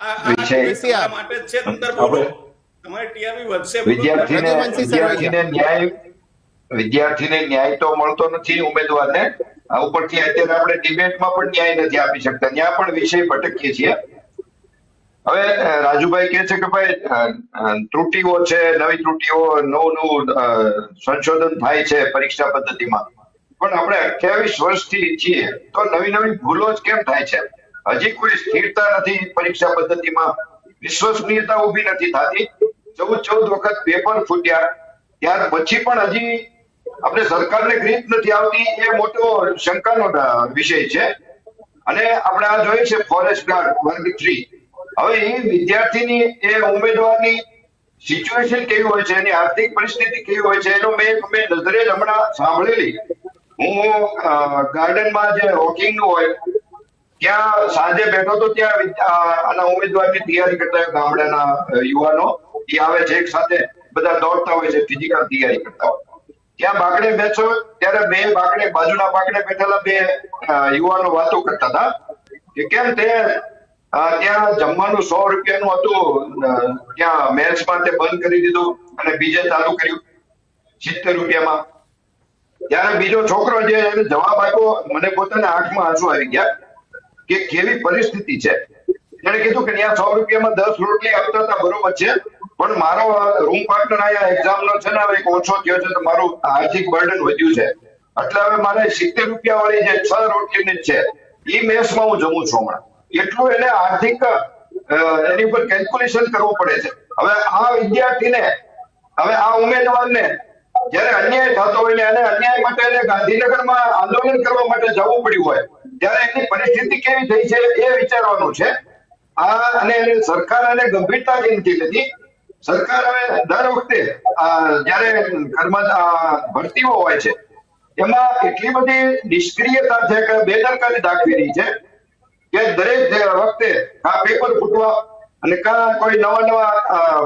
વિષય માટે જ છે. અંદર બોલો, તમારે ટીઆરપી વધશે. વિદ્યાર્થીને ન્યાય તો મળતો નથી ઉમેદવારને. આ ઉપરથી અત્યારે આપણે ડિબેટમાં પણ ન્યાય નથી આપી શકતા, ત્યાં પણ વિષય ભટકીએ છીએ. હવે રાજુભાઈ કહે છે કે ભાઈ ત્રુટીઓ છે, નવી ત્રુટીઓ, નવું સંશોધન થાય છે પરીક્ષા પદ્ધતિમાં, પણ આપણે 28 વર્ષથી છીએ તો નવી ભૂલો જ કેમ થાય છે? હજી કોઈ સ્થિરતા નથી પરીક્ષા પદ્ધતિમાં, વિશ્વસનીયતા ઉભી નથી થતી. 14 વખત પેપર ફૂટ્યા, ત્યાર પછી પણ હજી આપણે સરકારને ગ્રીપ નથી આવતી, એ મોટો શંકાનો વિષય છે. અને આપણે આ જોઈએ છે ફોરેસ્ટ ગાર્ડ વર્ગ 3. હવે એ વિદ્યાર્થીની, એ ઉમેદવારની સિચ્યુએશન કેવી હોય છે, એની આર્થિક પરિસ્થિતિ કેવી હોય છે, એનો મેં નજરે જ હમણાં સાંભળેલી. હું ગાર્ડનમાં જે વોકિંગનું હોય ત્યાં સાંજે બેઠો તો ત્યાં આના ઉમેદવારની તૈયારી કરતા હોય ગામડાના યુવાનો, એ આવે છે એક સાથે, બધા દોડતા હોય છે, ફિઝિકલ તૈયારી કરતા હોય. ત્યાં બાકડે બેસો ત્યારે બે બાકડે, બાજુના બાકડે બેઠેલા બે યુવાનો વાતો કરતા હતા કે કેમ તે ત્યાં જમવાનું 100 રૂપિયાનું હતું, ત્યાં મેલ્સમાં તે બંધ કરી દીધું અને બીજે ચાલુ કર્યું 70 રૂપિયામાં. ત્યારે બીજો છોકરો જે એને જવાબ આપ્યો, મને પોતાના આંખમાં આંસુ આવી ગયા કે કેવી પરિસ્થિતિ છે. એને કીધું કે ત્યાં 100 રૂપિયામાં 10 રોટલી આપતા હતા, બરોબર છે, પણ મારો રૂમ પાર્ટનર અહીંયા એક્ઝામનો છે ને, હવે ઓછો થયો છે તો મારું આર્થિક બર્ડન વધ્યું છે, એટલે હવે મારે 70 રૂપિયા વાળી જે 6 રોટલીની છે એ મેસમાં હું જમું છું હમણાં. એટલું એને આર્થિક એની ઉપર કેલ્ક્યુલેશન કરવું પડે છે. હવે આ વિદ્યાર્થીને, હવે આ ઉમેદવારને જયારે અન્યાય થતો હોય ને, અને અન્યાય માટે એને ગાંધીનગરમાં આંદોલન કરવા માટે જવું પડ્યું હોય, ત્યારે એની પરિસ્થિતિ કેવી થઈ છે એ વિચારવાનું છે. અને સરકાર આને ગંભીરતાથી નથી લેતી. સરકાર હવે દર વખતે જયારે ભરતીઓ હોય છે એમાં એટલી બધી નિષ્ક્રિયતા છે કે બેદરકારી દાખવી રહી છે કે દરેક વખતે કા પેપર ફૂટવા અને કા કોઈ નવા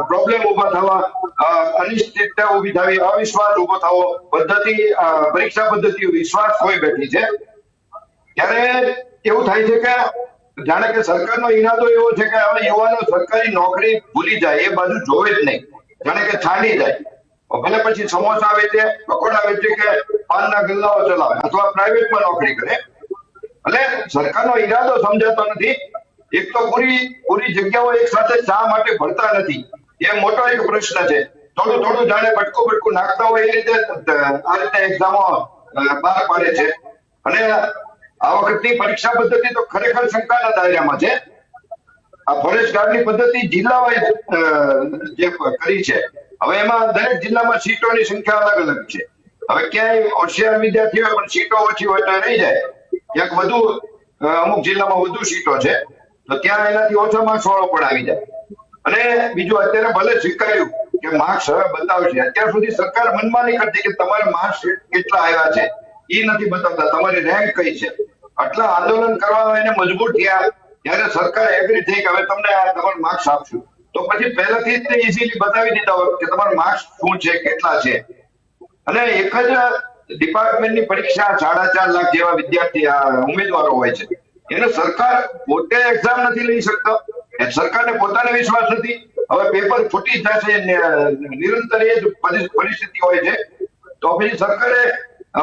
પ્રોબ્લેમ ઉભા થવા, અનિશ્ચિતતા ઉભી થવી, અવિશ્વાસ ઉભો થવો, પરીક્ષા પદ્ધતિ વિશ્વાસ ખોઈ બેઠી છે. ત્યારે એવું થાય છે કે જાણે કે સરકારનો ઈરાદો એવો છે કે હવે યુવાનો સરકારી નોકરી ભૂલી જાય, એ બાજુ જોવે જ નહીં, જાણે કે છાંડી જાય. ભલે પછી સમોસા વેચે, પકોડા વેચે કે પાનના ગલ્લાઓ ચલાવે અથવા પ્રાઇવેટમાં નોકરી કરે. એટલે સરકારનો ઈરાદો સમજાતો નથી. એક તો પૂરી જગ્યાઓ એક સાથે શા માટે ભરતા નથી, એ મોટો એક પ્રશ્ન છે. થોડું જાણે બટકું નાખતા હોય એ રીતે આ રીતે એક્ઝામો બહાર પાડે છે. અને આ વખતની પરીક્ષા પદ્ધતિ તો ખરેખર શંકાના દાયરામાં છે. આ ફોરેસ્ટ ગાર્ડની પદ્ધતિ જિલ્લા વાઇઝ જે કરી છે, હવે એમાં દરેક જિલ્લામાં સીટોની સંખ્યા અલગ અલગ છે. હવે ક્યાંય હોશિયાર વિદ્યાર્થી હોય પણ સીટો ઓછી હોય તો રહી જાય, ક્યાંક અમુક જિલ્લામાં વધુ સીટો છે તો ત્યાં એનાથી ઓછા માર્ક્સ વાળો પણ આવી જાય. અને બીજું અત્યારે ભલે સ્વીકાર્યું કે માર્ક્સ હવે બતાવશે, અત્યાર સુધી સરકાર મનમાની કરતી કે તમારે માર્ક્સ કેટલા આવ્યા છે એ નથી બતાવતા, તમારી રેન્ક કઈ છે. આટલા આંદોલન કરવા એને મજબૂર થયા ત્યારે સરકાર એગ્રી થઈ કે હવે તમને તમારું માર્ક્સ આપશું, તો પછી પહેલાથી જ તે ઇઝીલી બતાવી દીધા હોય કે તમારું માર્ક્સ શું છે, કેટલા છે. અને એક જ ડિપાર્ટમેન્ટની પરીક્ષા 4.5 લાખ જેવા વિદ્યાર્થી ઉમેદવારો હોય છે, એને સરકાર પોતે એક્ઝામ નથી લઈ શકતો, સરકારને પોતાને વિશ્વાસ નથી. હવે પેપર ફૂટી જશે, નિરંતર એ જ પરિસ્થિતિ હોય છે, તો પછી સરકારે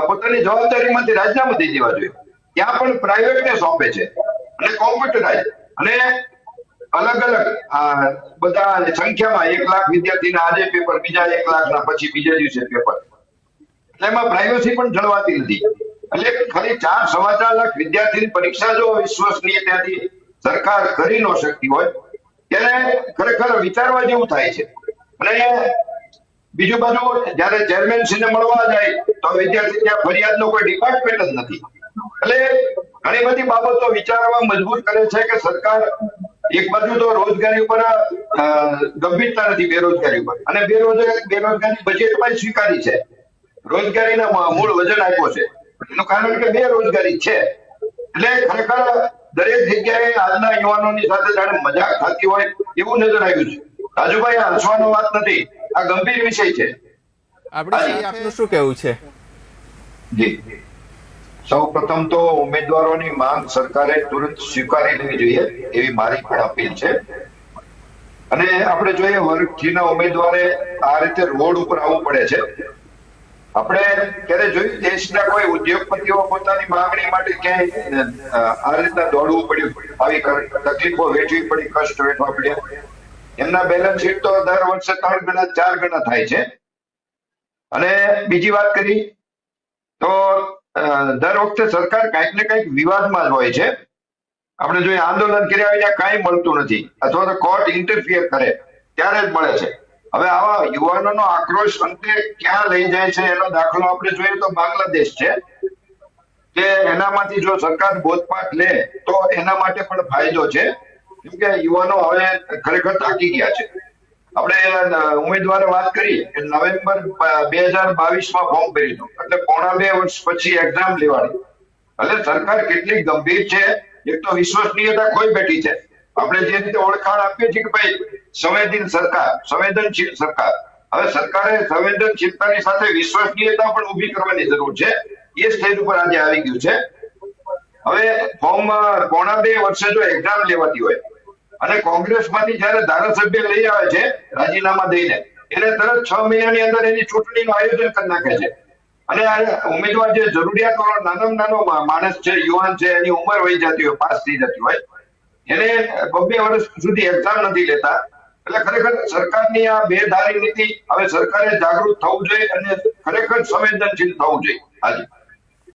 પોતાની જવાબદારીમાંથી રાજીનામું દઈ દેવા જોઈએ. ત્યાં પણ પ્રાઇવેટને સોંપે છે અને કોમ્પ્યુટરાઇઝ અને અલગ બધા સંખ્યામાં 1 લાખ વિદ્યાર્થીના આજે પેપર, બીજા 1 લાખના પછી બીજા દિવસે પેપર, એટલે એમાં પ્રાઇવસી પણ જળવાતી નથી. એટલે ખાલી 4-4.5 લાખ વિદ્યાર્થીની પરીક્ષા જો વિશ્વસનીયતાથી સરકાર કરી ન શકતી હોય ત્યારે ખરેખર વિચારવા જેવું થાય છે. અને બીજું બાજુ જયારે ચેરમેનશ્રીને મળવા જાય તો વિદ્યાર્થી ત્યાં ફરિયાદનો કોઈ ડિપાર્ટમેન્ટ જ નથી. એટલે ઘણી બધી બાબતો વિચારવા મજબૂર કરે છે કે સરકાર એક બાજુ તો રોજગારી ઉપર ગંભીરતા નથી, બેરોજગારી ઉપર, અને બેરોજગારી બજેટમાં સ્વીકારી છે, રોજગારીના મૂળ વજન આપ્યો છે, એનું કારણ કે બેરોજગારી છે. એટલે ખરેખર દરેક જગ્યાએ આજના યુવાનોની સાથે જાણે મજાક થતી હોય એવું નજર આવ્યું છે. રાજુભાઈ, આ હસવાનો વાત નથી, આ ગંભીર વિષય છે. આપનું શું કહેવું છે? જી, સૌ પ્રથમ તો ઉમેદવારોની માંગ સરકારે તુરંત સ્વીકારી લેવી જોઈએ એવી મારી પણ અપીલ છે. અને આપણે જોઈએ વર્ગ 6 ના ઉમેદવારે આ રીતે રોડ ઉપર આવવું પડે છે. આપણે ક્યારે જોયું દેશના કોઈ ઉદ્યોગપતિઓ પોતાની માંગણી માટે ક્યાંય આ રીતના દોડવું પડ્યું, આવી તકલીફો વેઠવી પડી, કષ્ટ વેઠવા પડ્યા? એમના બેલેન્સ શીટ તો દર વર્ષે 3 ગણા 4 ગણા થાય છે. અને બીજી વાત કરી તો દર વખતે સરકાર કંઈક ને કંઈક વિવાદમાં જ હોય છે. આપણે જોઈએ આંદોલન કર્યા વિના કાંઈ મળતું નથી, અથવા તો કોર્ટ ઇન્ટરફિયર કરે ત્યારે જ મળે છે. હવે આવા યુવાનોનો આક્રોશ અંતે ક્યાં લઈ જાય છે એનો દાખલો આપણે જોઈએ તો બાંગ્લાદેશ છે, કે એનામાંથી જો સરકાર બોધપાઠ લે તો એના માટે પણ ફાયદો છે, કેમ કે યુવાનો હવે ખરેખર થાકી ગયા છે. આપણે ઉમેદવારે વાત કરી કે નવેમ્બર 2022માં ફોર્મ ભર્યું, એટલે પોણા 2 વર્ષ પછી એક્ઝામ લેવાની. એટલે સરકાર કેટલી ગંભીર છે, એક તો વિશ્વસનીયતા ખોઈ બેઠી છે. આપણે જે રીતે ઓળખાણ આપીએ છીએ કે ભાઈ સંવેદનશીલ સરકાર, હવે સરકારે સંવેદનશીલતાની સાથે વિશ્વસનીયતા પણ ઊભી કરવાની જરૂર છે. એ સ્ટેજ ઉપર આજે આવી ગયું છે. હવે ફોર્મ પોણા 2 વર્ષે જો એક્ઝામ લેવાતી હોય અને કોંગ્રેસમાંથી જયારે ધારાસભ્ય લઈ આવે છે રાજીનામા દઈને, એને તરત 6 મહિનાની અંદર એની ચૂંટણીનું આયોજન કરી નાખે છે. અને આ ઉમેદવાર જે જરૂરિયાત વાળો નાનો માણસ છે, યુવાન છે, એની ઉંમર વહી જતી હોય, પાસ થઈ જતી હોય, એને 2 વર્ષ સુધી એક્ઝામ નથી લેતા. એટલે ખરેખર સરકારની આ બેધારી નીતિ, હવે સરકારે જાગૃત થવું જોઈએ અને ખરેખર સંવેદનશીલ થવું જોઈએ આજે.